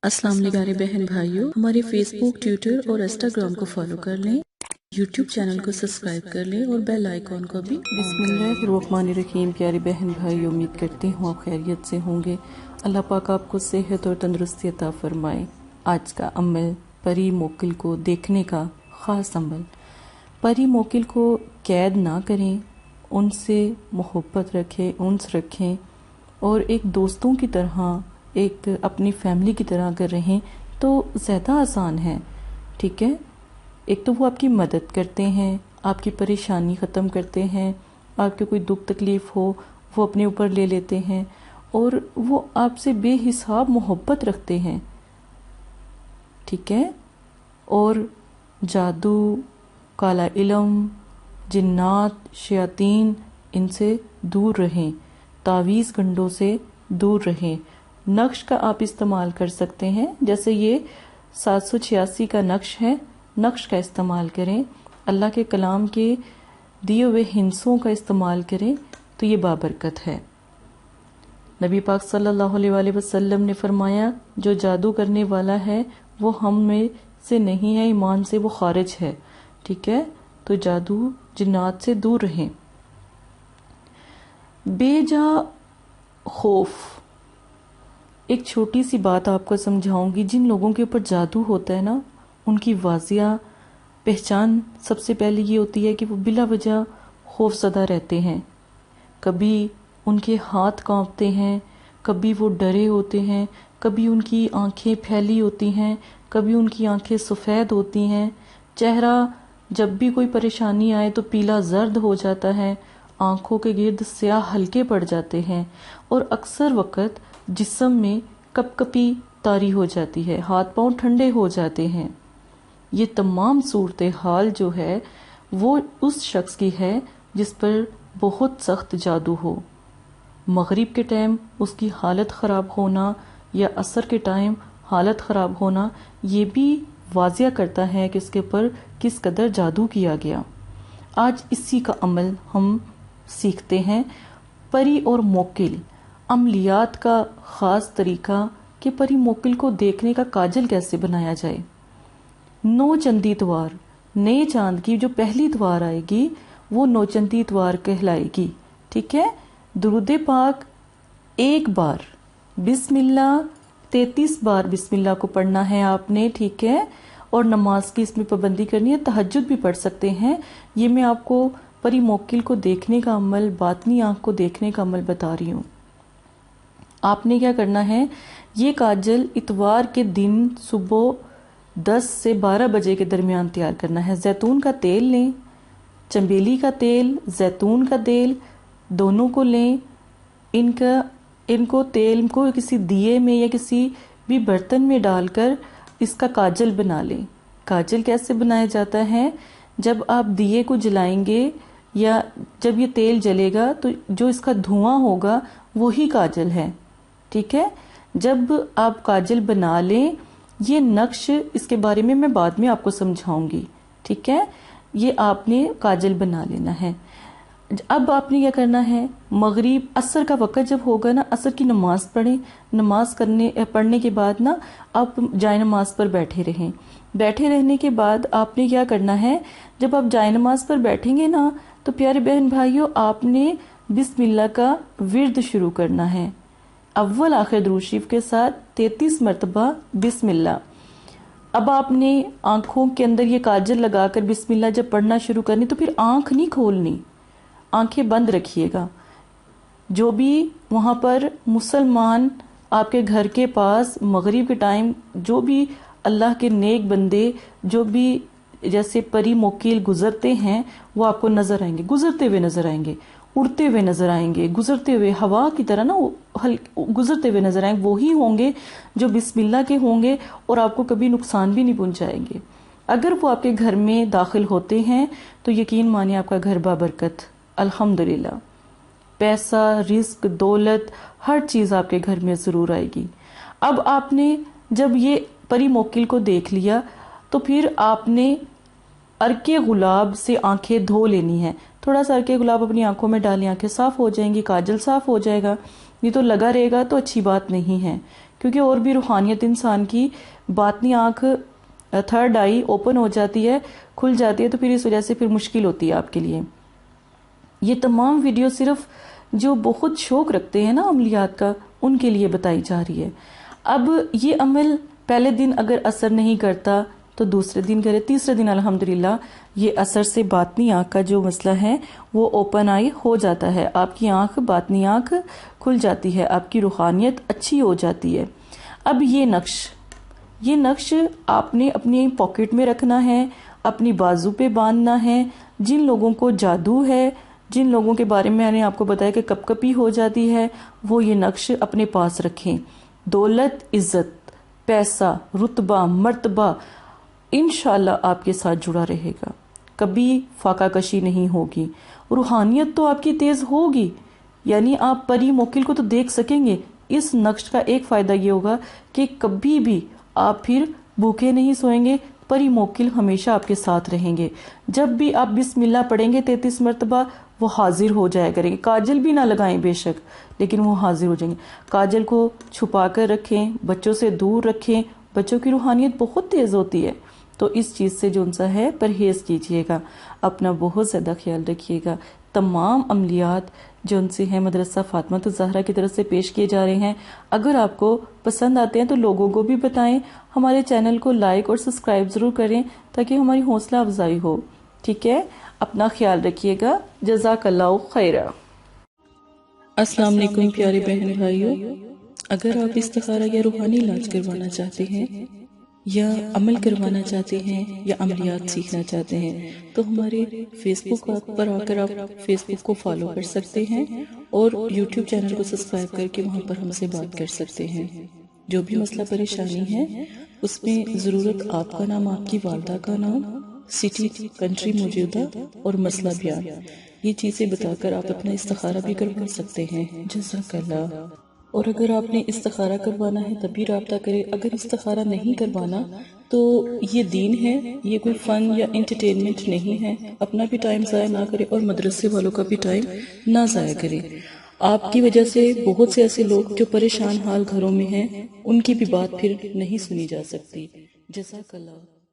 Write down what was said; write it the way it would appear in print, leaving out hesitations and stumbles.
السلام علیکم بہن بھائیوں، ہمارے فیس بک، ٹویٹر اور انسٹاگرام کو فالو کر لیں، یوٹیوب چینل کو سبسکرائب کر لیں اور بیل آئیکن کو بھی بسم اللہ الرحمن الرحیم۔ پیارے بہن بھائی، امید کرتے ہوں آپ خیریت سے ہوں گے۔ اللہ پاک آپ کو صحت اور تندرستی عطا فرمائے۔ آج کا عمل پری موکل کو دیکھنے کا خاص عمل۔ پری موکل کو قید نہ کریں، ان سے محبت رکھیں، انس رکھیں اور ایک دوستوں کی طرح، ایک اپنی فیملی کی طرح اگر رہیں تو زیادہ آسان ہے۔ ٹھیک ہے، ایک تو وہ آپ کی مدد کرتے ہیں، آپ کی پریشانی ختم کرتے ہیں، آپ کے کوئی دکھ تکلیف ہو وہ اپنے اوپر لے لیتے ہیں اور وہ آپ سے بے حساب محبت رکھتے ہیں۔ ٹھیک ہے، اور جادو، کالا علم، جنات، شیاطین، ان سے دور رہیں، تعویذ گنڈوں سے دور رہیں۔ نقش کا آپ استعمال کر سکتے ہیں، جیسے یہ 786 کا نقش ہے، نقش کا استعمال کریں، اللہ کے کلام کے دیے ہوئے ہندسوں کا استعمال کریں تو یہ بابرکت ہے۔ نبی پاک صلی اللہ علیہ وآلہ وسلم نے فرمایا، جو جادو کرنے والا ہے وہ ہم میں سے نہیں ہے، ایمان سے وہ خارج ہے۔ ٹھیک ہے، تو جادو، جنات سے دور رہیں۔ بے جا خوف، ایک چھوٹی سی بات آپ کو سمجھاؤں گی۔ جن لوگوں کے اوپر جادو ہوتا ہے نا، ان کی واضح پہچان سب سے پہلے یہ ہوتی ہے کہ وہ بلا وجہ خوف زدہ رہتے ہیں۔ کبھی ان کے ہاتھ کانپتے ہیں، کبھی وہ ڈرے ہوتے ہیں، کبھی ان کی آنکھیں پھیلی ہوتی ہیں، کبھی ان کی آنکھیں سفید ہوتی ہیں، چہرہ جب بھی کوئی پریشانی آئے تو پیلا زرد ہو جاتا ہے، آنکھوں کے گرد سیاہ حلقے پڑ جاتے ہیں اور اکثر وقت جسم میں کپ کپی طاری ہو جاتی ہے، ہاتھ پاؤں ٹھنڈے ہو جاتے ہیں۔ یہ تمام صورتحال جو ہے وہ اس شخص کی ہے جس پر بہت سخت جادو ہو۔ مغرب کے ٹائم اس کی حالت خراب ہونا یا عصر کے ٹائم حالت خراب ہونا یہ بھی واضح کرتا ہے کہ اس کے پر کس قدر جادو کیا گیا۔ آج اسی کا عمل ہم سیکھتے ہیں۔ پری اور موکل عملیات کا خاص طریقہ کہ پری موکل کو دیکھنے کا کاجل کیسے بنایا جائے۔ 9 چندی اتوار، نئے چاند کی جو پہلی اتوار آئے گی وہ 9 چندی اتوار کہلائے گی۔ ٹھیک ہے، درود پاک ایک بار، بسم اللہ 33 بار بسم اللہ کو پڑھنا ہے آپ نے۔ ٹھیک ہے، اور نماز کی اس میں پابندی کرنی ہے، تہجد بھی پڑھ سکتے ہیں۔ یہ میں آپ کو پری موکل کو دیکھنے کا عمل، باطنی آنکھ کو دیکھنے کا عمل بتا رہی ہوں۔ آپ نے کیا کرنا ہے، یہ کاجل اتوار کے دن صبح 10 سے 12 بجے کے درمیان تیار کرنا ہے۔ زیتون کا تیل لیں، چنبیلی کا تیل، زیتون کا تیل دونوں کو لیں۔ ان کو تیل کو کسی دیے میں یا کسی بھی برتن میں ڈال کر اس کا کاجل بنا لیں۔ کاجل کیسے بنایا جاتا ہے، جب آپ دیے کو جلائیں گے یا جب یہ تیل جلے گا تو جو اس کا دھواں ہوگا وہی کاجل ہے۔ ٹھیک ہے، جب آپ کاجل بنا لیں، یہ نقش اس کے بارے میں بعد میں آپ کو سمجھاؤں گی۔ ٹھیک ہے، یہ آپ نے کاجل بنا لینا ہے۔ اب آپ نے کیا کرنا ہے، مغرب عصر کا وقت جب ہوگا نا، عصر کی نماز پڑھیں۔ نماز پڑھنے کے بعد نا آپ جائے نماز پر بیٹھے رہیں۔ بیٹھے رہنے کے بعد آپ نے کیا کرنا ہے، جب آپ جائے نماز پر بیٹھیں گے نا تو پیارے بہن بھائیوں آپ نے بسم اللہ کا ورد شروع کرنا ہے، اول آخر درود شریف کے ساتھ 33 مرتبہ بسم اللہ۔ اب آپ نے آنکھوں کے اندر یہ کاجل لگا کر بسم اللہ جب پڑھنا شروع کرنی تو پھر آنکھ نہیں کھولنی، آنکھیں بند رکھیے گا۔ جو بھی وہاں پر مسلمان آپ کے گھر کے پاس مغرب کے ٹائم جو بھی اللہ کے نیک بندے جو بھی جیسے پری موکل گزرتے ہیں وہ آپ کو نظر آئیں گے، گزرتے ہوئے نظر آئیں گے، اڑتے ہوئے نظر آئیں گے، گزرتے ہوئے ہوا کی طرح نا گزرتے ہوئے نظر آئیں گے۔ وہی ہوں گے جو بسم اللہ کے ہوں گے اور آپ کو کبھی نقصان بھی نہیں پہنچائیں گے۔ اگر وہ آپ کے گھر میں داخل ہوتے ہیں تو یقین مانیے آپ کا گھر بابرکت، الحمدللہ، پیسہ، رزق، دولت، ہر چیز آپ کے گھر میں ضرور آئے گی۔ اب آپ نے جب یہ پری موکل کو دیکھ لیا تو پھر آپ نے عرق گلاب سے آنکھیں دھو لینی ہے۔ تھوڑا سا عرق گلاب اپنی آنکھوں میں ڈالیں، آنکھیں صاف ہو جائیں گی، کاجل صاف ہو جائے گا۔ یہ تو لگا رہے گا تو اچھی بات نہیں ہے، کیونکہ اور بھی روحانیت انسان کی باطنی آنکھ تھرڈ آئی اوپن ہو جاتی ہے، کھل جاتی ہے، تو پھر اس وجہ سے پھر مشکل ہوتی ہے آپ کے لیے۔ یہ تمام ویڈیو صرف جو بہت شوق رکھتے ہیں نا عملیات کا ان کے لیے بتائی جا رہی ہے۔ اب یہ عمل پہلے دن اگر اثر نہیں کرتا تو دوسرے دن کرے، تیسرے دن الحمدللہ یہ اثر سے باطنی آنکھ کا جو مسئلہ ہے وہ اوپن آئی ہو جاتا ہے، آپ کی آنکھ باطنی آنکھ کھل جاتی ہے، آپ کی روحانیت اچھی ہو جاتی ہے۔ اب یہ نقش آپ نے اپنی پاکٹ میں رکھنا ہے، اپنی بازو پہ باندھنا ہے۔ جن لوگوں کو جادو ہے، جن لوگوں کے بارے میں نے آپ کو بتایا کہ کپ کپی ہو جاتی ہے، وہ یہ نقش اپنے پاس رکھیں۔ دولت، عزت، پیسہ، رتبہ، مرتبہ انشاءاللہ آپ کے ساتھ جڑا رہے گا، کبھی فاقہ کشی نہیں ہوگی، روحانیت تو آپ کی تیز ہوگی، یعنی آپ پری موکل کو تو دیکھ سکیں گے۔ اس نقش کا ایک فائدہ یہ ہوگا کہ کبھی بھی آپ پھر بھوکے نہیں سوئیں گے، پری موکل ہمیشہ آپ کے ساتھ رہیں گے۔ جب بھی آپ بسم اللہ پڑھیں گے 33 مرتبہ وہ حاضر ہو جایا کریں گے، کاجل بھی نہ لگائیں بے شک، لیکن وہ حاضر ہو جائیں گے۔ کاجل کو چھپا کر رکھیں، بچوں سے دور رکھیں، بچوں کی روحانیت بہت تیز ہوتی ہے، تو اس چیز سے جو انسا ہے پرہیز کیجئے گا، اپنا بہت زیادہ خیال رکھیے گا۔ تمام عملیات جو ان سے ہیں مدرسہ فاطمہ الزہرا کی طرف سے پیش کیے جا رہے ہیں، اگر آپ کو پسند آتے ہیں تو لوگوں کو بھی بتائیں، ہمارے چینل کو لائک اور سبسکرائب ضرور کریں تاکہ ہماری حوصلہ افزائی ہو، ٹھیک ہے؟ اپنا خیال رکھیے گا، جزاک اللہ خیرہ۔ السلام علیکم پیارے بہن بھائیوں، اگر آپ استخارہ یا روحانی علاج کروانا چاہتے ہیں یا عمل کروانا چاہتے ہیں یا عملیات سیکھنا چاہتے ہیں تو ہمارے فیس بک پر آ کر آپ فیس بک کو فالو کر سکتے ہیں اور یوٹیوب چینل کو سبسکرائب کر کے وہاں پر ہم سے بات کر سکتے ہیں۔ جو بھی مسئلہ پریشانی ہے اس میں ضرورت آپ کا نام، آپ کی والدہ کا نام، سٹی، کنٹری موجودہ اور مسئلہ بیان، یہ چیزیں بتا کر آپ اپنا استخارہ بھی کروا سکتے ہیں۔ جزاک اللہ۔ اور اگر آپ نے استخارہ کروانا ہے تبھی رابطہ کرے، اگر استخارہ نہیں کروانا تو یہ دین ہے، یہ کوئی فن یا انٹرٹینمنٹ نہیں ہے، اپنا بھی ٹائم ضائع نہ کرے اور مدرسے والوں کا بھی ٹائم نہ ضائع کرے۔ آپ کی وجہ سے بہت سے ایسے لوگ جو پریشان حال گھروں میں ہیں ان کی بھی بات پھر نہیں سنی جا سکتی۔ جزاک اللہ۔